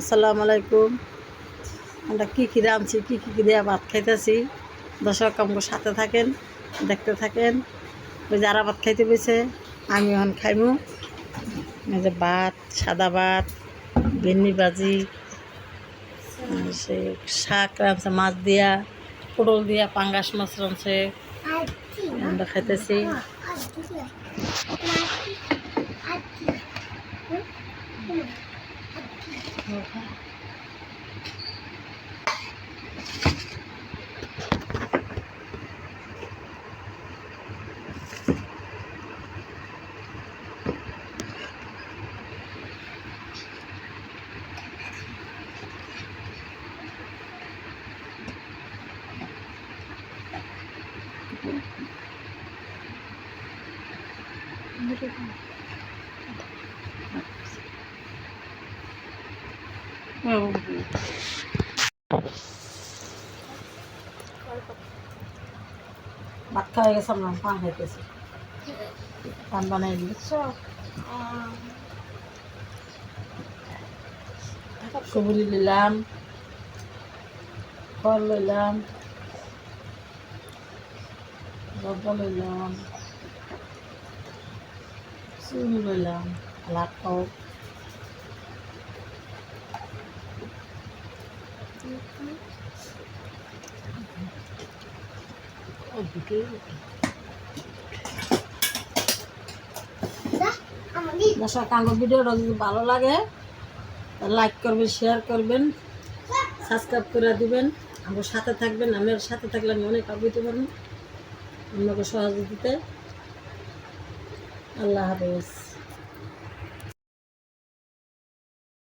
আসসালামু আলাইকুম। আমরা কী রাঁধছি, কী দিয়ে ভাত খাইতেছি, দর্শক আমাকে সাথে থাকেন, দেখতে থাকেন। ওই যারা ভাত খাইতে পেয়েছে আমি এখন খাইমু। এই যে ভাত, সাদা ভাত, ভেন্ডি ভাজি, সে শাক রাঁধছে মাছ দিয়া, পটল দিয়া, পাঙ্গাস মাছ রাঁধছে, আমরা খাইতেছি। ভাত খাওয়া গেছে, আমরা পান খাইতেছি, পান বানাই বুঝছো। সবুরি নিলাম, ফল লইলাম, রব্বা লইলাম, চুন লইলাম, লাট খাও। দর্শক আমার ভিডিওটা যদি ভালো লাগে লাইক করবেন, শেয়ার করবেন, সাবস্ক্রাইব করে দিবেন, আমার সাথে থাকবেন। আমার সাথে থাকলে আমি অনেক আগ্রহী পারবো আপনাকে সহযোগিতায়। আল্লাহ হাফেজ।